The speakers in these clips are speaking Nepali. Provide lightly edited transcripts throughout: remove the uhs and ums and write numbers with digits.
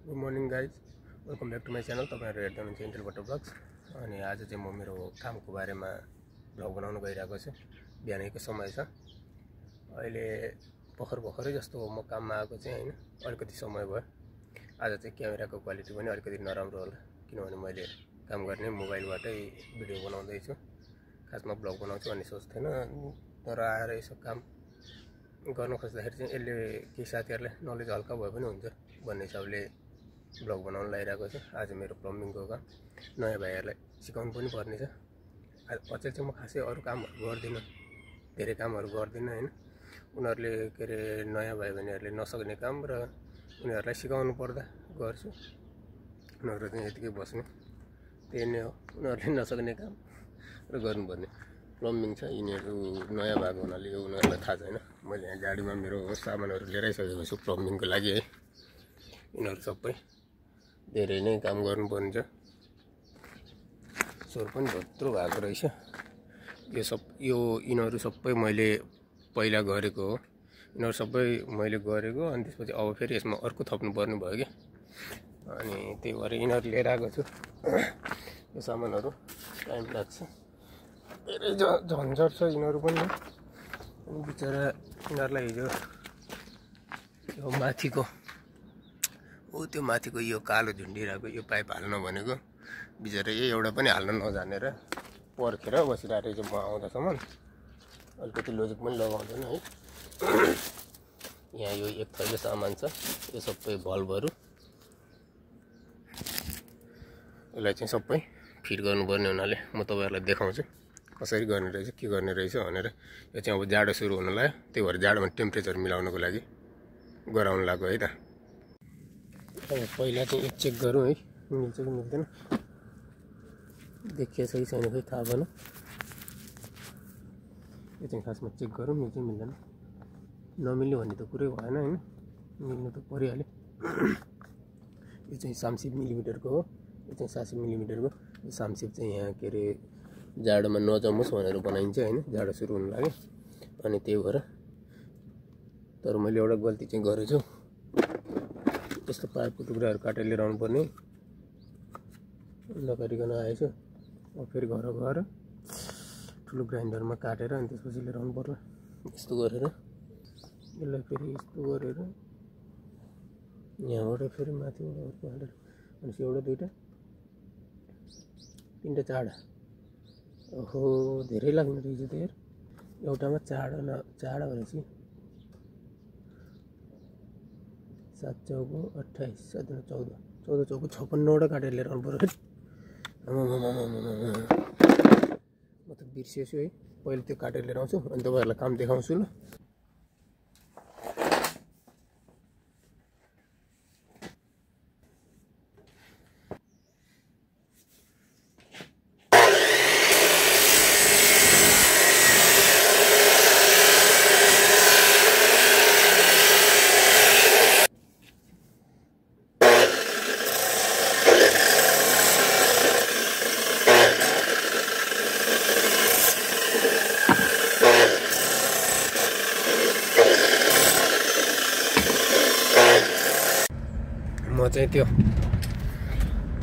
Good morning guys, welcome back to my channel. तपाईहरु हेर्दै हुनुहुन्छ इन्टेलबाट ब्लग्स। अनि आज चाहिँ म मेरो कामको बारेमा भ्लग बनाउन गइरहेको छु। बिहानैको समय छ, अहिले भर्खरै जस्तो म काममा आएको चाहिँ हैन, अलिकति समय भयो। आज चाहिँ क्यामेराको क्वालिटी पनि अलिकति नराम्रो होला, किनभने मैले काम गर्ने मोबाइलबाटै भिडियो बनाउँदै छु। खासमा भ्लग बनाउँछु भन्ने सोच थिएन, तर आएर यसो काम गर्न खोज्दाखेरि चाहिँ यसले केही साथीहरुलाई नलेज हल्का भए पनि हुन्छ भन्ने हिसाबले भ्लग बनाउन लागिरहेको छु। आज मेरो प्लम्बिङको काम नयाँ भाइहरुलाई सिकाउनु पनि पर्ने छ। अचेल चाहिँ म खासै अरु कामहरु गर्दिन, धेरै कामहरु गर्दिन हैन। उनीहरुले के रे नयाँ भाइ बहिनीहरुले नसक्ने काम र उनीहरुलाई सिकाउनु पर्दा गर्छु। उनीहरु चाहिँ यतिकै बस्ने, त्यही नै हो उनीहरुले नसक्ने काम र गर्नुपर्ने। प्लम्बिङ छ, यिनीहरु नयाँ भएको हुनाले यो उनीहरुलाई थाहा छैन। मैले यहाँ गाडीमा मेरो सामानहरु लिएर आइसकेको छु प्लम्बिङको लागि है। यिनीहरु सबै धेरै नै काम गर्नुपर्ने छ। स्वर पनि भत्रो भएको रहेछ। यो यिनीहरु सबै मैले पहिला गरेको हो। यिनीहरु सबै मैले गरेको, अनि त्यसपछि अब फेरि यसमा अर्को थप्नु पर्ने भयो के। अनि त्यही भएर यिनीहरु लिएर आएको छु। यो सामानहरु टाइम लाग्छ, धेरै झन्झट छ यिनीहरु पनि। अनि बिचरा यिनीहरुलाई हिजो यो माथिको त्यो माथिको यो कालो झुन्डिरहेको यो पाइप हाल्न भनेको, बिचरा एउटा पनि हाल्न नजानेर पर्खेर बसिरहेको रहेछ। म आउँदासम्म अलिकति लोजिक पनि लगाउँदैन है। यहाँ यो एक थैलो सामान छ, यो सबै भल्भहरु, यसलाई चाहिँ सबै फिट गर्नुपर्ने हुनाले म तपाईहरुलाई देखाउँछु कसरी गर्ने रहेछ, के गर्ने रहेछ भनेर। यो चाहिँ अब जाडो सुरु हुन लाग्यो, त्यही भएर जाडोमा टेम्परेचर मिलाउनको लागि गराउन लाग्यो है त। अब पहिला चाहिँ एक चेक गरौँ है, मिल्छ कि मिल्दैन। देखिया छ कि छैन खै थाहा भएन। यो चाहिँ खासमा चेक गरौँ मिल्छ मिल्दैन। नमिल्ने भन्ने त कुरै भएन हैन, मिल्नु त परिहाल्यो। यो चाहिँ 70 मिलिमिटरको हो, यो चाहिँ 70 मिलिमिटरको। यो सामसिप चाहिँ यहाँ के रे जाडोमा नजमोस् भनेर बनाइन्छ हैन, जाडो सुरु हुन लाग्यो अनि त्यही भएर। तर मैले एउटा गल्ती चाहिँ गरेछु, यस्तो पाइपको टुक्राहरु काटेर लिएर आउनु पर्ने नगरिकन आएछु। अब फेरि घर गएर ठुलो ग्राइन्डरमा काटेर अनि त्यसपछि लिएर आउनु पर्ला। यस्तो गरेर यसलाई फेरि यस्तो गरेर यहाँबाट फेरि माथिबाट अर्को हालेर अनि एउटा दुईटा तीनटा चारवटा। ओहो धेरै लाग्ने रहेछ त यार, एउटामा चारवटा भनेपछि 7 चौको 28, 7 14, 14 चौको 56वटा काटेर लिएर आउनु पर्यो। म त बिर्सेछु है, पहिले त्यो काटेर लिएर आउँछु अनि तपाईहरुलाई काम देखाउँछु ल। म चाहिँ त्यो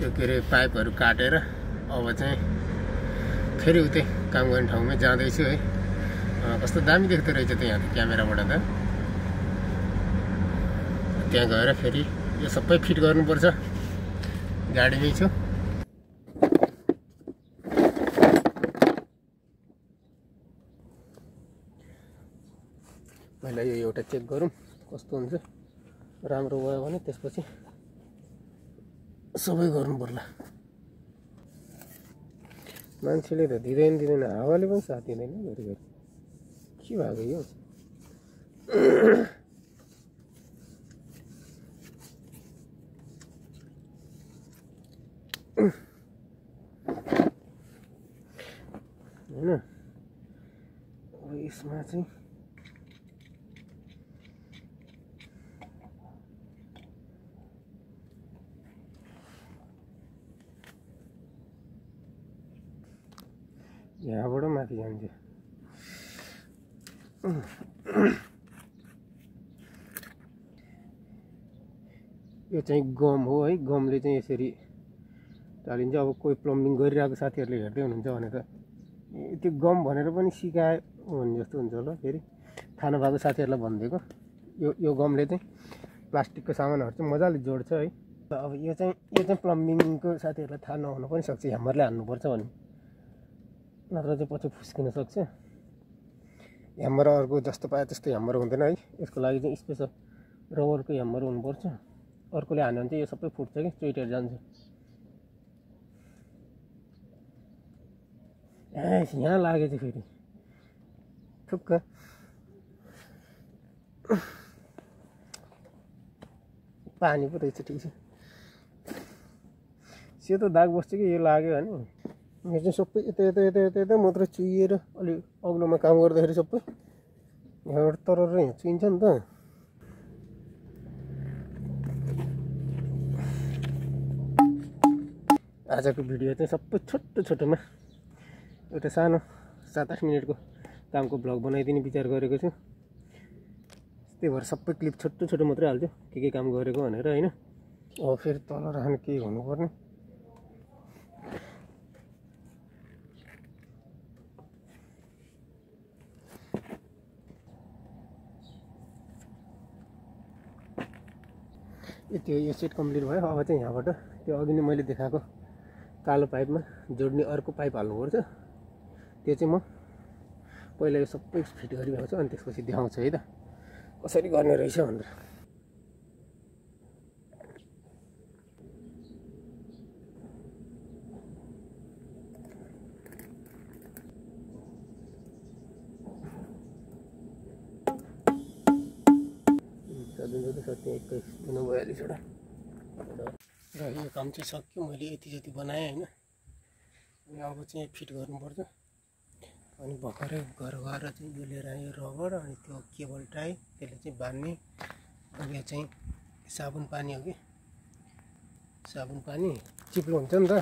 के रे पाइपहरु काटेर अब चाहिँ फेरि उतै काम गर्ने ठाउँमै जाँदैछु है। कस्तो दामी देख्दो रहेछ त यहाँ त क्यामेराबाट त। त्यहाँ गएर फेरि यो सबै फिट गर्नुपर्छ। गाडीमै छु। पहिला यो एउटा चेक गरौँ कस्तो हुन्छ, राम्रो भयो भने त्यसपछि सबै गर्नु पर्ला। मान्छेले त दिँदैन, हावाले पनि साथ दिँदैन घरिघरि। के भएको यो? हैन, अब यसमा चाहिँ यहाँबाट माथि जान्छ। यो यो चाहिँ गम हो है, गमले चाहिँ यसरी टालिन्छ। अब कोही प्लम्बिङ गरिरहेको साथीहरूले हेर्दै हुनुहुन्छ भने त त्यो गम भनेर पनि सिकायो भने जस्तो हुन्छ होला। फेरि थाहा नभएको साथीहरूलाई भनिदिएको, यो गमले चाहिँ प्लास्टिकको सामानहरू चाहिँ मजाले जोड्छ है। अब यो चाहिँ प्लम्बिङको साथीहरूलाई थाहा नहुन पनि सक्छ, ह्यामरले हान्नुपर्छ भन्ने, नत्र चाहिँ पछि फुस्किन सक्छ। ह्यामर अर्को जस्तो पाए त्यस्तो ह्यामर हुँदैन है, यसको लागि चाहिँ स्पेसल रबरको ह्यामर हुनुपर्छ। अर्कोले हान्यो भने चाहिँ यो सबै फुट्छ कि चुइटेर जान्छ। यहाँ लागेछ फेरि ठुक्क। पानी पो रहेछ, ठिक छ। सेतो दाग बस्छ कि यो लाग्यो भने यो चाहिँ सबै यता यता यता यता यता मात्र चुहिएर अलिक अग्लोमा काम गर्दाखेरि सबै यहाँबाट तर यहाँ चुइन्छ नि त। आजको भिडियो चाहिँ सबै छोटो छोटोमा एउटा सानो 7-8 मिनटको कामको भ्लग बनाइदिने विचार गरेको छु। त्यही भएर सबै क्लिप छोटो छोटो मात्रै हाल्छु, के काम गरेको भनेर होइन। अब फेरि तल राख्ने के हुनुपर्ने। यो सेट कम्प्लिट भयो। अब चाहिँ यहाँबाट त्यो अघि नै मैले देखाएको कालो पाइपमा जोड्ने अर्को पाइप हाल्नुपर्छ। त्यो चाहिँ म पहिला यो सबै फिट गरिरहेको छु, अनि त्यसपछि देखाउँछु है त कसरी गर्ने रहेछ भनेर। सत्य 21 दिन भयो अलिकवटा र यो काम चाहिँ सक्यो। मैले यति जति बनाएँ होइन। अनि अब चाहिँ फिट गर्नुपर्छ। अनि भर्खरै घर गएर चाहिँ यो लिएर आयो रबर, अनि त्यो केबल टाई त्यसले चाहिँ बाँध्ने। अनि यो चाहिँ साबुन पानी हो कि, साबुन पानी चिप्लो हुन्छ नि त।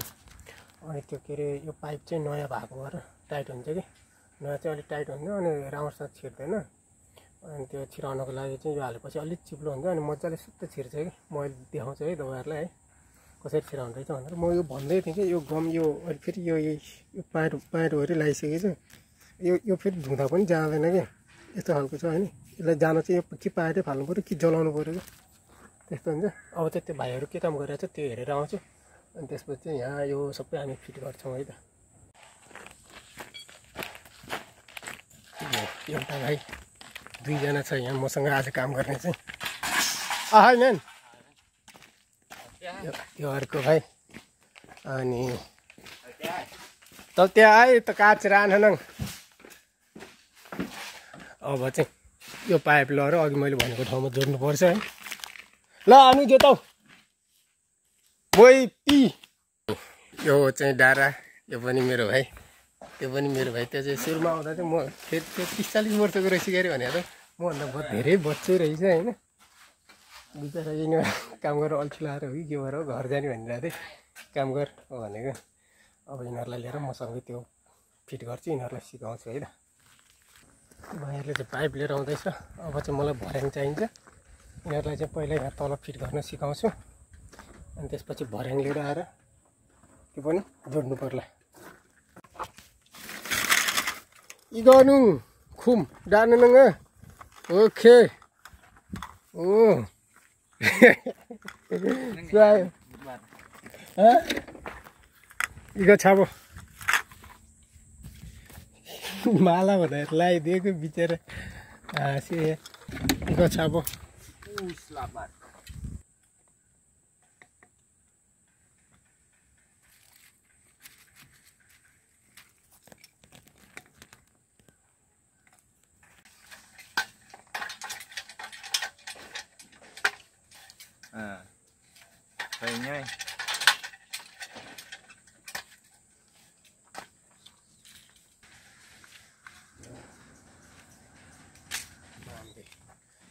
अनि त्यो के अरे यो पाइप चाहिँ नयाँ भएको भएर टाइट हुन्छ कि, नयाँ चाहिँ अलिक टाइट हुन्छ अनि राम्रोसँग छिर्दैन। अनि त्यो छिराउनको लागि चाहिँ यो हालेपछि अलिक चिप्लो हुन्छ अनि मजाले सुत्तो छिर्छ कि। म अहिले देखाउँछु है तपाईँहरूलाई है कसरी छिराउनु रहेछ भनेर। म यो भन्दै थिएँ कि यो गम यो अहिले फेरि यो पाँटोहरू लगाइसकेको छु। यो फेरि धुँदा पनि जाँदैन कि, यस्तो खालको छ होइन। यसलाई जानु चाहिँ यो कि पाँटै फाल्नु पऱ्यो कि जलाउनु पऱ्यो कि त्यस्तो हुन्छ। अब चाहिँ त्यो भाइहरू के काम गरिरहेको छ त्यो हेरेर आउँछु। अनि त्यसपछि चाहिँ यहाँ यो सबै हामी फिट गर्छौँ है त। एउटा भाइ 2 जना छ यहाँ मसँग आज काम गर्ने चाहिँ। आहा म्यान यो अर्को भाइ। अनि त त्यहाँ आयो त काच रान नङ। अब चाहिँ यो पाइप लगेर अघि मैले भनेको ठाउँमा जोड्नुपर्छ है। ल अनि जो त मोइ पी। यो चाहिँ डारा, यो पनि मेरो भाइ, त्यो पनि मेरो भाइ। त्यो चाहिँ सुरुमा आउँदा चाहिँ म फेरि 30-40 वर्षको रहेछ अरे भने त मभन्दा बहुत धेरै बच्चै रहेछ होइन। बिचरा यिनीहरू काम गरेर अल्छी लाएर हो कि के भएर घर जाने भनिरहेको थिएँ, काम गर भनेको। अब यिनीहरूलाई लिएर मसँगै त्यो फिट गर्छु, यिनीहरूलाई सिकाउँछु है त। भाइहरूले चाहिँ पाइप लिएर आउँदैछ। अब चाहिँ मलाई भर्याङ चाहिन्छ। यिनीहरूलाई चाहिँ पहिला यहाँ तल फिट गर्न सिकाउँछु, अनि त्यसपछि भर्याङ लिएर आएर त्यो पनि जोड्नु पर्ला। इ गर्नु खुम डार्नु नङ। ओके ओ इको छाबो माला भनेर लगाइदिएको बिचरा हाँसे। इको छाबो Rồi nhai.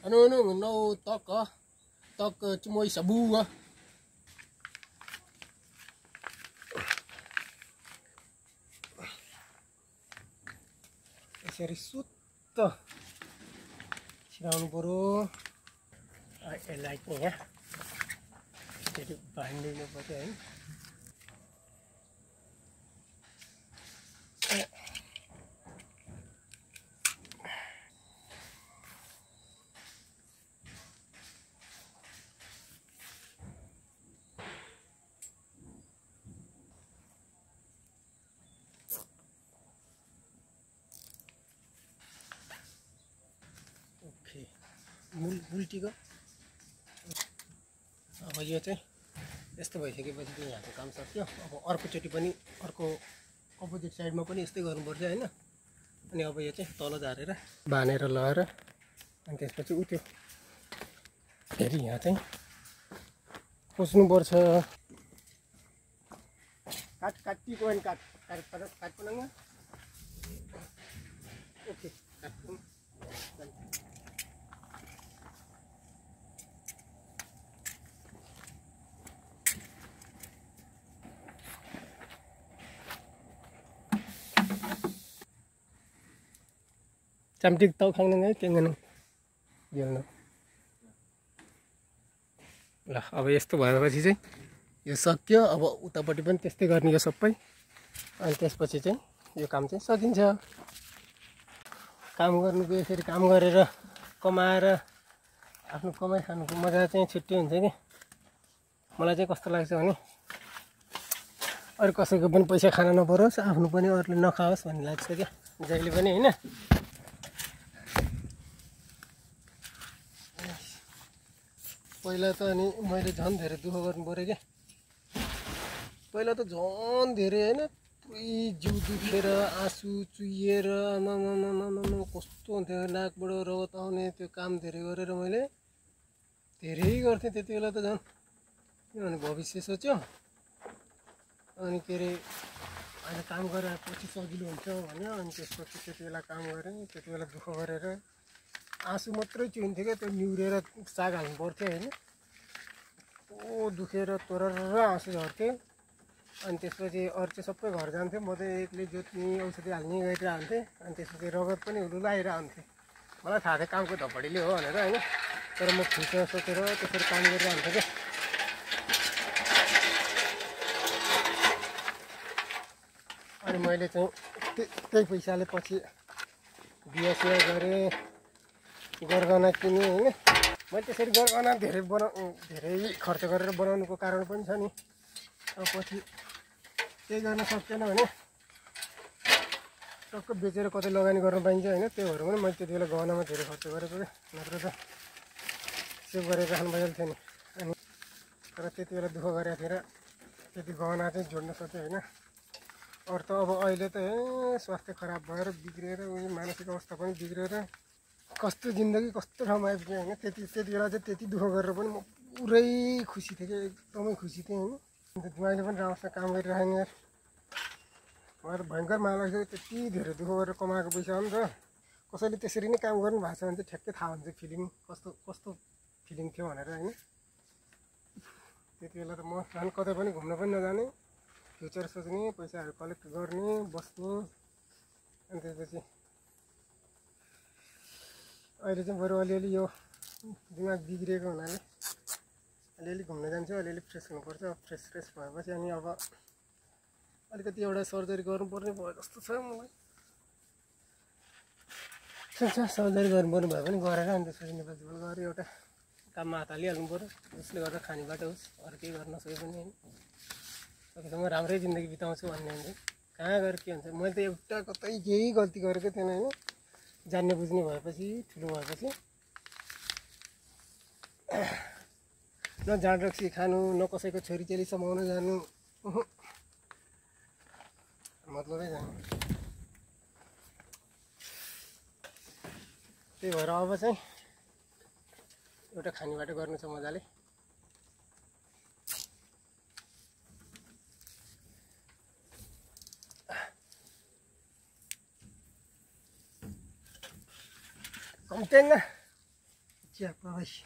Ano no tok cumoi sabu ah. यसरी सुत्त छिराउनु पर्यो। यसलाई चाहिँ यहाँ फेरि बाँधिदिनु पर्यो है। ओके, मुल्टीको अब यो चाहिँ यस्तो भइसकेपछि चाहिँ यहाँको काम सक्यो। अब अर्कोचोटि पनि अर्को अपोजिट साइडमा पनि यस्तै गर्नुपर्छ होइन। अनि अब यो चाहिँ तल झारेर बाँधेर लगाएर अनि त्यसपछि त्यो फेरि यहाँ चाहिँ पुस्नुपर्छ। काटिको अनि काट पनाङ्गा ओके काट्नु Cantik tau khang nang ke ngan jelno ल। अब यस्तो भएपछि चाहिँ यो सक्यो। अब उतापट्टि पनि त्यस्तै गर्ने यो सबै। अनि त्यसपछि चाहिँ यो काम चाहिँ सकिन्छ। काम गर्नुको यसरी काम गरेर कमाएर आफ्नो कमाइ खानुको मजा चाहिँ छुट्टै हुन्छ कि। मलाई चाहिँ कस्तो लाग्छ भने अरू कसैको पनि पैसा खान नपरोस्, आफ्नो पनि अरूले नखाओस् भन्ने लाग्छ क्या जहिले पनि हैन। पहिला त अनि मैले झन् धेरै दुःख गर्नु पर्यो क्या। पहिला त झन् धेरै हैन, पुरै जिउ दुखेर आँसु चुहिएर कस्तो हुन्थ्यो। नाकबाट रगत आउने त्यो काम धेरै गरेर मैले धेरै गर्थेँ त्यति बेला त झन्। किनभने भविष्य सोच्यो अनि के अरे अहिले काम गरेर पछि सजिलो हुन्छ भन्यो। अनि त्यसपछि त्यति बेला काम गरेँ, त्यति बेला दुःख गरेर आँसु मात्रै चुहिन्थ्यो क्या। त्यो निहुरेर साग हाल्नु पर्थ्यो होइन। ओ दुखेर तोरेर आँसु झर्थ्यो। अनि त्यसपछि अरू चाहिँ सबै घर जान्थ्यो, म चाहिँ एक्लै जोत्ने औषधि हाल्ने गरिरहन्थेँ। अनि त्यसपछि रगत पनि हुलुला आइरहन्थ्यो। मलाई थाहा थियो कामको धपडीले हो भनेर होइन। तर म फ्युचर सोचेर त्यसरी काम गरिरहन्थेँ क्या। अनि मैले चाहिँ त्यही पैसाले पछि बिहा गरेँ, गरगहना किनेँ होइन। मैले त्यसरी गरगहना धेरै खर्च गरेर बनाउनुको कारण पनि छ नि। अब पछि केही गर्न सक्दैन भने टक्क बेचेर कतै लगानी गर्न पाइन्छ होइन। त्यो भएर पनि मैले त्यति बेला गहनामा धेरै खर्च गरेको क्या। नत्र त सेभ गरेर राख्नु भइहाल्थ्यो नि। अनि तर त्यति बेला दुःख गरेको थिएँ र त्यति गहना चाहिँ जोड्न सक्यो होइन। अरू त अब अहिले त स्वास्थ्य खराब भएर बिग्रिएर उयो मानसिक अवस्था पनि बिग्रिएर कस्तो जिन्दगी कस्तो ठाउँमा आइपुग्यो होइन। त्यति बेला चाहिँ त्यति दुःख गरेर पनि म पुरै खुसी थिएँ क्या, एकदमै खुसी थिएँ होइन। अन्त मैले पनि राम्रोसँग काम गरिराखेँ यार। मलाई त भयङ्कर माया लाग्छ त्यति धेरै दुःख गरेर कमाएको पैसा हो नि त। कसैले त्यसरी नै काम गर्नु भएको छ भने चाहिँ ठ्याक्कै थाहा हुन्छ फिलिङ कस्तो फिलिङ थियो भनेर होइन। त्यति बेला त म झन् कतै पनि घुम्न पनि नजाने, फ्युचर सोच्ने, पैसाहरू कलेक्ट गर्ने, बस्ने। अनि त्यसपछि अहिले चाहिँ बरु अलिअलि यो दिमाग बिग्रिएको हुनाले अलिअलि घुम्न जान्छु, अलिअलि फ्रेस हुनुपर्छ। फ्रेस भएपछि अनि अब अलिकति एउटा सर्जरी गर्नुपर्ने भयो जस्तो छ मलाई। सर्जरी गर्नुपर्ने भए पनि गरेर अनि त्यसपछि नेपाल गएर एउटा काममा हात हालिहाल्नु पऱ्यो, जसले गर्दा खाने बाटो होस्। अरू केही गर्न नसके पनि होइन, सकेसम्म राम्रै जिन्दगी बिताउँछु भन्ने हुन्छ। कहाँ गएर के हुन्छ। मैले त एउटा कतै केही गल्ती गरेको थिएन होइन। जान्ने बुझ्ने भएपछि, ठुलो भएपछि न जाँड रक्सी खानु, न कसैको छोरीचेली समाउन जानु, मतलबै जानु। त्यही भएर अब चाहिँ एउटा खाने बाटो गर्नु छ मजाले। Konten lah. Siapa guys?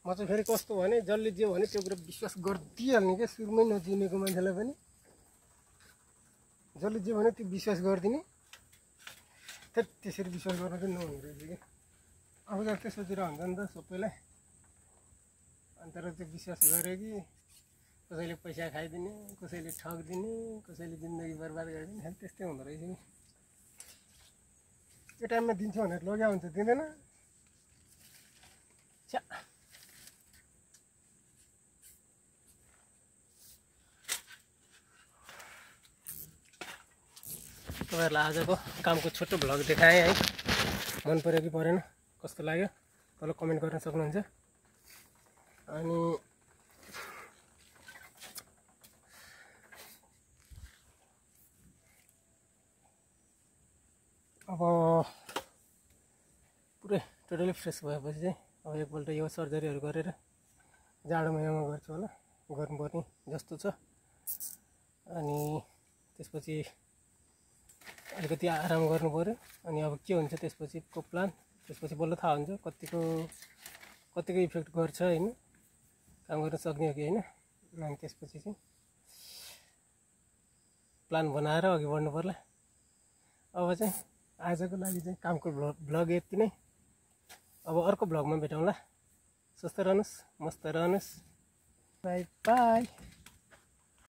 म चाहिँ फेरि कस्तो भने जसले जे भने त्यो कुरा विश्वास गरिदिइहाल्ने क्या। सुरुमै नचिनेको मान्छेलाई पनि जसले जे भने त्यो विश्वास गरिदिने। त्यसरी विश्वास गर्न चाहिँ नहुने रहेछ क्या। अब त त्यसोतिर हुन्छ नि त सबैलाई अनि तर त्यो विश्वास गरे कि कसैले पैसा खाइदिने कसैले ठगिदिने कसैले जिन्दगी बर्बाद गरिदिने खालि त्यस्तै हुँदो रहेछ नि यो टाइममा दिन्छु भनेर लग्या हुन्छ दिँदैन छ्या तपाईँहरूलाई आजको कामको छोटो भ्लग देखाएँ है मन पर्यो कि परेन कस्तो लाग्यो तल कमेन्ट गर्न सक्नुहुन्छ अनि अब पुरै टोटली फ्रेस भएपछि चाहिँ अब एकपल्ट यो सर्जरीहरू गरेर जाडो महिनामा गर्छु होला गर्नुपर्ने जस्तो छ अनि त्यसपछि अलिकति आराम गर्नु पर्यो अनि अब के हुन्छ त्यसपछिको प्लान त्यसपछि बल्ल थाहा हुन्छ कतिको इफेक्ट गर्छ हैन काम गर्न सक्ने हो कि हैन अनि त्यसपछि चाहिँ प्लान बनाएर अघि बढ्नु पर्ला अब चाहिँ आजको लागि चाहिँ कामको भ्लग यति नै अब अर्को भ्लगमा भेटौँला स्वस्थ रहनुस् मस्त रहनुस् बाई बाई